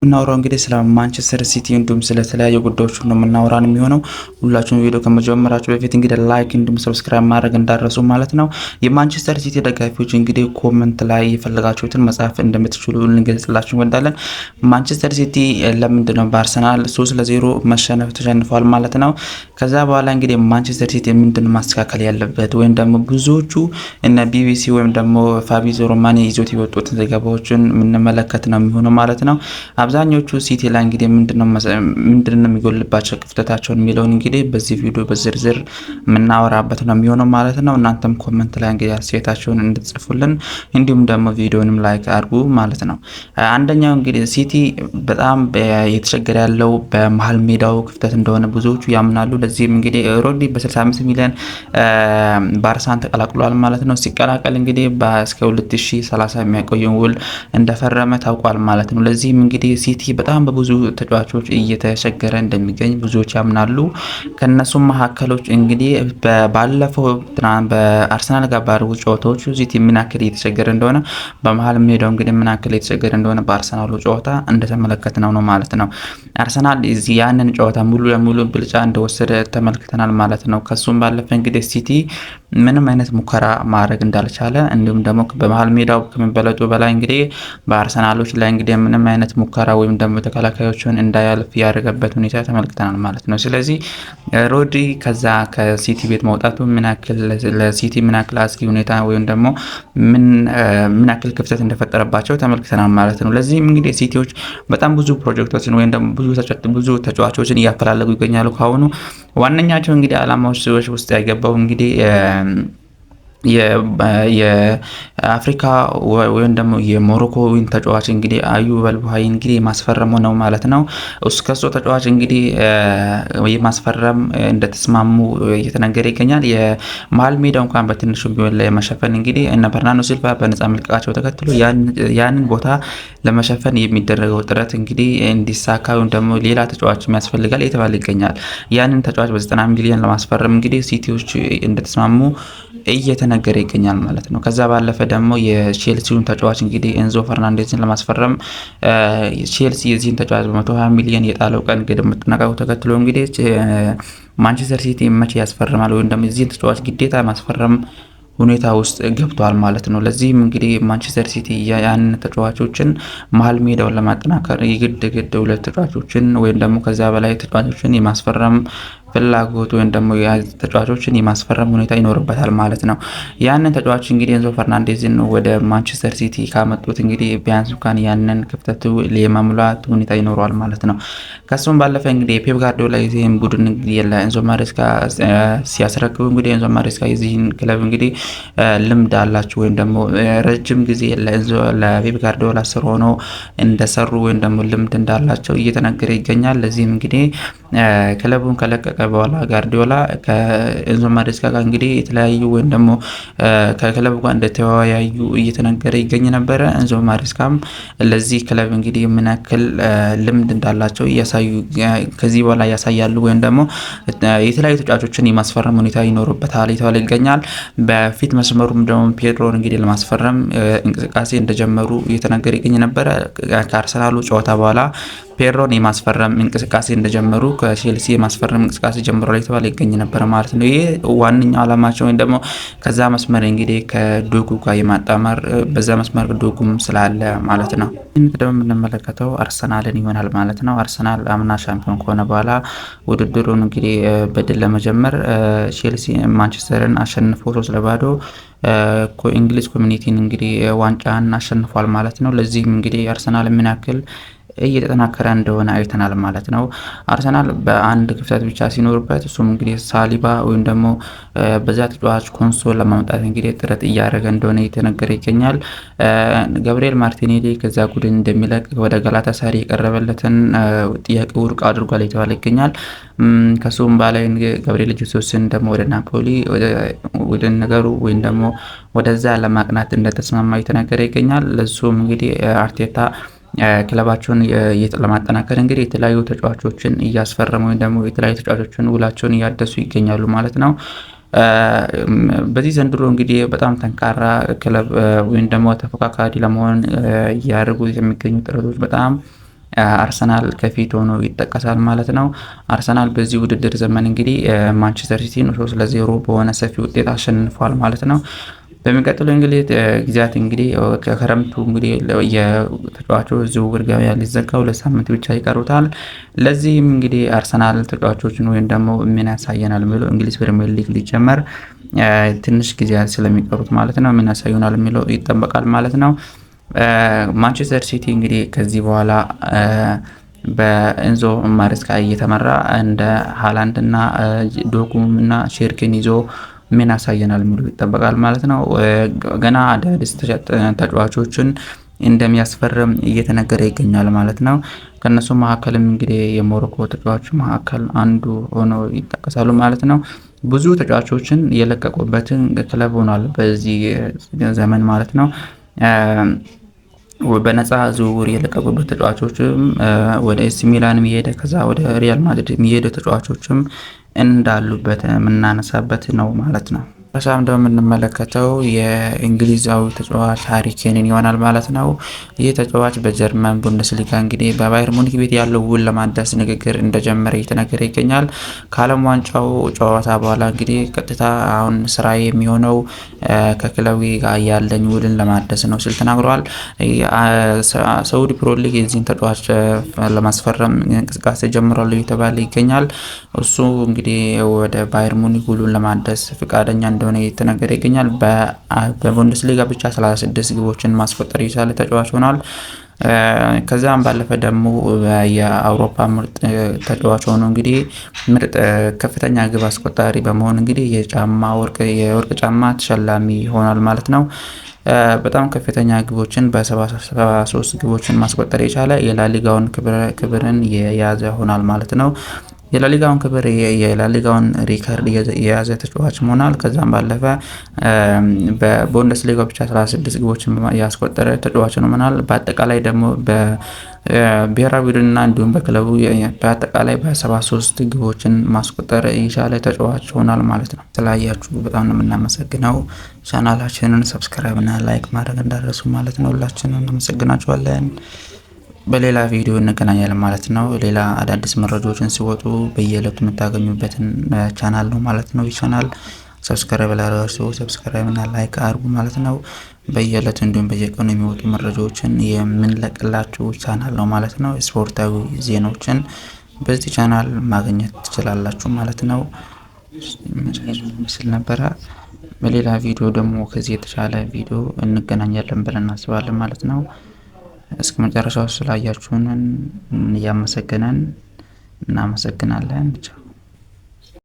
እናወራው እንግዲህ ስለ ማንቸስተር ሲቲ እንዲሁም ስለተለያዩ ጉዳዮች ነው የምናወራን የሚሆነው። ሁላችሁም ቪዲዮ ከመጀመራችሁ በፊት እንግዲህ ላይክ እንዲሁም ሰብስክራይብ ማድረግ እንዳረሱ ማለት ነው። የማንቸስተር ሲቲ ደጋፊዎች እንግዲህ ኮመንት ላይ የፈለጋችሁትን መጻፍ እንደምትችሉ እንገልጽላችሁ እንወዳለን። ማንቸስተር ሲቲ ለምንድን ነው በአርሰናል 3-0 መሸነፍ ተሸንፏል ማለት ነው። ከዛ በኋላ እንግዲህ ማንቸስተር ሲቲ ምንድን ማስተካከል ያለበት ወይም ደግሞ ብዙዎቹ እነ ቢቢሲ ወይም ደግሞ ፋቢዞ ሮማኒ ይዞት የወጡትን ዘገባዎችን የምንመለከት ነው የሚሆነው ማለት ነው። አብዛኞቹ ሲቲ ላይ እንግዲህ ምንድነው የሚጎልባቸው ክፍተታቸውን የሚለውን እንግዲህ በዚህ ቪዲዮ በዝርዝር የምናወራበት ነው የሚሆነው ማለት ነው። እናንተም ኮመንት ላይ እንግዲህ አስተያየታችሁን እንድትጽፉልን እንዲሁም ደግሞ ቪዲዮንም ላይክ አድርጉ ማለት ነው። አንደኛው እንግዲህ ሲቲ በጣም የተቸገረ ያለው በመሀል ሜዳው ክፍተት እንደሆነ ብዙዎቹ ያምናሉ። ለዚህም እንግዲህ ሮዲ በ65 ሚሊዮን ባርሳን ተቀላቅሏል ማለት ነው። ሲቀላቀል እንግዲህ እስከ 2030 የሚያቆየውን ውል እንደፈረመ ታውቋል ማለት ነው። ለዚህም እንግዲህ ሲቲ በጣም በብዙ ተጫዋቾች እየተቸገረ እንደሚገኝ ብዙዎች ያምናሉ። ከነሱም መካከሎች እንግዲህ ባለፈው በአርሰናል ጋር ባደረጉ ጨዋታዎች ሲቲ ምን ያክል እየተቸገረ እንደሆነ በመሀል ሜዳው እንግዲህ ምን ያክል እየተቸገረ እንደሆነ በአርሰናሉ ጨዋታ እንደተመለከትነው ነው ማለት ነው። አርሰናል ያንን ጨዋታ ሙሉ ለሙሉ ብልጫ እንደወሰደ ተመልክተናል ማለት ነው። ከሱም ባለፈ እንግዲህ ሲቲ ምንም አይነት ሙከራ ማድረግ እንዳልቻለ እንዲሁም ደግሞ በመሀል ሜዳው ከመበለጡ በላይ እንግዲህ በአርሰናሎች ላይ እንግዲህ ምንም አይነት ሙከራ ወይም ደግሞ ተከላካዮችን እንዳያልፍ ያደረገበት ሁኔታ ተመልክተናል ማለት ነው። ስለዚህ ሮድሪ ከዛ ከሲቲ ቤት መውጣቱ ምን ያክል ለሲቲ ምን ያክል አስጊ ሁኔታ ወይም ደግሞ ምን ያክል ክፍተት እንደፈጠረባቸው ተመልክተናል ማለት ነው። ለዚህም እንግዲህ ሲቲዎች በጣም ብዙ ፕሮጀክቶችን ወይም ደግሞ ብዙ ተጫዋቾችን እያፈላለጉ ይገኛሉ። ካሁኑ ዋነኛቸው እንግዲህ አላማዎች ሰዎች ውስጥ ያገባው እንግዲህ የአፍሪካ ወይም ደግሞ የሞሮኮ ተጫዋች እንግዲህ አዩ በልቡሀይ እንግዲህ ማስፈረሙ ነው ማለት ነው። እስከሱ ተጫዋች እንግዲህ የማስፈረም እንደተስማሙ እየተነገረ ይገኛል። የመሀል ሜዳ እንኳን በትንሹ ቢሆን ላይ መሸፈን እንግዲህ እነ በርናርዶ ሲልቫ በነፃ መልቀቃቸው ተከትሎ ያንን ቦታ ለመሸፈን የሚደረገው ጥረት እንግዲህ እንዲሳካ ወይም ደግሞ ሌላ ተጫዋች ያስፈልጋል እየተባለ ይገኛል። ያንን ተጫዋች በ90 ሚሊዮን ለማስፈረም እንግዲህ ሲቲዎች እንደተስማሙ እየተነገረ ይገኛል ማለት ነው። ከዛ ባለፈ ደግሞ የቼልሲውን ተጫዋች እንግዲህ ኤንዞ ፈርናንዴዝን ለማስፈረም ቼልሲ የዚህን ተጫዋች በ120 ሚሊዮን የጣለው ቀን ግድም መጠናቀቁ ተከትሎ እንግዲህ ማንቸስተር ሲቲ መቼ ያስፈርማል ወይም ደግሞ የዚህን ተጫዋች ግዴታ ማስፈረም ሁኔታ ውስጥ ገብቷል ማለት ነው። ለዚህም እንግዲህ ማንቸስተር ሲቲ ያን ተጫዋቾችን መሀል ሜዳውን ለማጠናከር የግድ ሁለት ተጫዋቾችን ወይም ደግሞ ከዛ በላይ ተጫዋቾችን የማስፈረም ፍላጎት ወይም ደግሞ ተጫዋቾችን የማስፈረም ሁኔታ ይኖርበታል ማለት ነው። ያንን ተጫዋች እንግዲህ ኤንዞ ፈርናንዴዝን ወደ ማንቸስተር ሲቲ ካመጡት እንግዲህ ቢያንስ እንኳን ያንን ክፍተቱ የመሙላት ሁኔታ ይኖረዋል ማለት ነው። ከሱም ባለፈ እንግዲህ የፔፕ ጋርዲዮላ የዚህን ቡድን እንግዲህ ለኤንዞ ማሬስካ ሲያስረክቡ እንግዲህ ኤንዞ ማሬስካ የዚህን ክለብ እንግዲህ ልምድ አላቸው ወይም ደግሞ ረጅም ጊዜ ለፔፕ ጋርዲዮላ ስር ሆኖ እንደሰሩ ወይም ደግሞ ልምድ እንዳላቸው እየተነገረ ይገኛል። ለዚህም እንግዲህ ክለቡን ከለቀቀ በኋላ ጋርዲዮላ ከኤንዞ ማሬስካ ጋር እንግዲህ የተለያዩ ወይም ደግሞ ከክለቡ ጋር እንደተወያዩ እየተነገረ ይገኝ ነበረ። ኤንዞ ማሬስካም ለዚህ ክለብ እንግዲህ ምን ያክል ልምድ እንዳላቸው እያሳዩ ከዚህ በኋላ ያሳያሉ ወይም ደግሞ የተለያዩ ተጫዋቾችን የማስፈረም ሁኔታ ይኖርበታል የተባለ ይገኛል። በፊት መስመሩም ደግሞ ፔድሮን እንግዲህ ለማስፈረም እንቅስቃሴ እንደጀመሩ እየተነገረ ይገኝ ነበረ። ከአርሰናሉ ጨዋታ በኋላ ፔድሮን የማስፈረም እንቅስቃሴ እንደጀመሩ ከቼልሲ የማስፈረም እንቅስቃሴ ጀምሮ የተባለ ይገኝ ነበር ማለት ነው። ይሄ ዋነኛው ዓላማቸው ወይም ደግሞ ከዛ መስመር እንግዲህ ከዶጉ ጋር የማጣመር በዛ መስመር ዶጉም ስላለ ማለት ነው። ይህን ደግሞ የምንመለከተው አርሰናልን ይሆናል ማለት ነው። አርሰናል አምና ሻምፒዮን ከሆነ በኋላ ውድድሩን እንግዲህ በድል ለመጀመር ቼልሲ ማንቸስተርን አሸንፎ 3-0 እንግሊዝ ኮሚኒቲን እንግዲህ ዋንጫን አሸንፏል ማለት ነው። ለዚህም እንግዲህ አርሰናል ምን ያክል እየተጠናከረ እንደሆነ አይተናል ማለት ነው። አርሰናል በአንድ ክፍተት ብቻ ሲኖርበት እሱም እንግዲህ ሳሊባ ወይም ደግሞ በዛ ተጫዋች ኮንሶል ለማምጣት እንግዲህ ጥረት እያደረገ እንደሆነ እየተነገረ ይገኛል። ገብርኤል ማርቲኔሊ ከዛ ቡድን እንደሚለቅ ወደ ጋላታሳሪ የቀረበለትን ጥያቄ ውድቅ አድርጓል የተባለ ይገኛል። ከሱም በላይ ገብርኤል ጄሱስን ደግሞ ወደ ናፖሊ ወደ ነገሩ ወይም ደግሞ ወደዛ ለማቅናት እንደተስማማ እየተነገረ ይገኛል። ለሱም እንግዲህ አርቴታ ክለባቸውን ለማጠናከር እንግዲህ የተለያዩ ተጫዋቾችን እያስፈረሙ ወይም ደግሞ የተለያዩ ተጫዋቾችን ውላቸውን እያደሱ ይገኛሉ ማለት ነው። በዚህ ዘንድሮ እንግዲህ በጣም ጠንካራ ክለብ ወይም ደግሞ ተፎካካሪ ለመሆን እያደረጉ የሚገኙ ጥረቶች በጣም አርሰናል ከፊት ሆኖ ይጠቀሳል ማለት ነው። አርሰናል በዚህ ውድድር ዘመን እንግዲህ ማንቸስተር ሲቲን 3-0 በሆነ ሰፊ ውጤት አሸንፏል ማለት ነው። በሚቀጥለው እንግዲህ ጊዜያት እንግዲህ ከክረምቱ እንግዲህ የተጫዋቾች ዝውውር ገበያ ሊዘጋ 2 ሳምንት ብቻ ይቀሩታል። ለዚህም እንግዲህ አርሰናል ተጫዋቾችን ወይም ደግሞ ምን ያሳየናል የሚለው እንግሊዝ ፕሪሚየር ሊግ ሊጀመር ትንሽ ጊዜያት ስለሚቀሩት ማለት ነው ምን ያሳዩናል የሚለው ይጠበቃል ማለት ነው። ማንቸስተር ሲቲ እንግዲህ ከዚህ በኋላ በኤንዞ ማሬስካ እየተመራ እንደ ሃላንድ እና ዶኩም እና ሼርኪን ይዞ ምን ያሳየናል የሚለው ይጠበቃል ማለት ነው። ገና አዳዲስ ተጫዋቾችን እንደሚያስፈርም እየተነገረ ይገኛል ማለት ነው። ከነሱ መካከልም እንግዲህ የሞሮኮ ተጫዋች መካከል አንዱ ሆኖ ይጠቀሳሉ ማለት ነው። ብዙ ተጫዋቾችን የለቀቁበትን ክለብ ሆኗል በዚህ ዘመን ማለት ነው። በነፃ ዝውውር የለቀቁበት ተጫዋቾችም ወደ ኤሲ ሚላን የሚሄደ ከዛ ወደ ሪያል ማድሪድ የሚሄዱ ተጫዋቾችም እንዳሉበት የምናነሳበት ነው ማለት ነው። በሳም ደግሞ የምንመለከተው የእንግሊዛዊ ተጫዋች ሃሪ ኬንን ይሆናል ማለት ነው። ይህ ተጫዋች በጀርመን ቡንደስሊጋ እንግዲህ በባየር ሙኒክ ቤት ያለው ውል ለማደስ ንግግር እንደጀመረ እየተነገረ ይገኛል። ከዓለም ዋንጫው ጨዋታ በኋላ እንግዲህ ቀጥታ አሁን ስራ የሚሆነው ከክለዊ ጋር ያለኝ ውልን ለማደስ ነው ሲል ተናግሯል። ሳውዲ ፕሮ ሊግ የዚህን ተጫዋች ለማስፈረም እንቅስቃሴ ጀምሯል እየተባለ ይገኛል። እሱ እንግዲህ ወደ ባየር ሙኒክ ውሉን ለማደስ ፈቃደኛ እንደሆነ እየተነገረ ይገኛል። በቡንደስሊጋ ብቻ 36 ግቦችን ማስቆጠር የቻለ ተጫዋች ሆኗል። ከዛም ባለፈ ደግሞ የአውሮፓ ምርጥ ተጫዋች ሆኖ እንግዲህ ምርጥ ከፍተኛ ግብ አስቆጣሪ በመሆን እንግዲህ የወርቅ ጫማ ተሸላሚ ይሆናል ማለት ነው። በጣም ከፍተኛ ግቦችን በ73 ግቦችን ማስቆጠር የቻለ የላሊጋውን ክብርን የያዘ ሆኗል ማለት ነው። የላሊጋውን ክብር የላሊጋውን ሪከርድ የያዘ ተጫዋች ሆኗል። ከዛም ባለፈ በቡንደስሊጋው ብቻ 36 ግቦችን ያስቆጠረ ተጫዋች ሆኗል። በአጠቃላይ ደግሞ በብሔራዊ ቡድንና እንዲሁም በክለቡ በአጠቃላይ በ73 ግቦችን ማስቆጠር የቻለ ተጫዋች ሆኗል ማለት ነው። ስላያችሁ በጣም ነው የምናመሰግነው። ቻናላችንን ሰብስክራይብ እና ላይክ ማድረግ እንዳትረሱ ማለት ነው። ሁላችንም እናመሰግናችኋለን። በሌላ ቪዲዮ እንገናኛለን ማለት ነው። ሌላ አዳዲስ መረጃዎችን ሲወጡ በየዕለቱ የምታገኙበትን ቻናል ነው ማለት ነው። ይህ ቻናል ሰብስክራይብ ላደረጉ ሰብስክራይብ እና ላይክ አድርጉ ማለት ነው። በየዕለቱ እንዲሁም በየቀኑ የሚወጡ መረጃዎችን የምንለቅላችሁ ቻናል ነው ማለት ነው። ስፖርታዊ ዜናዎችን በዚህ ቻናል ማግኘት ትችላላችሁ ማለት ነው። ምስል ነበረ። በሌላ ቪዲዮ ደግሞ ከዚህ የተሻለ ቪዲዮ እንገናኛለን ብለን እናስባለን ማለት ነው። እስከ መጨረሻው ስላያችሁን እያመሰገነን እናመሰግናለን።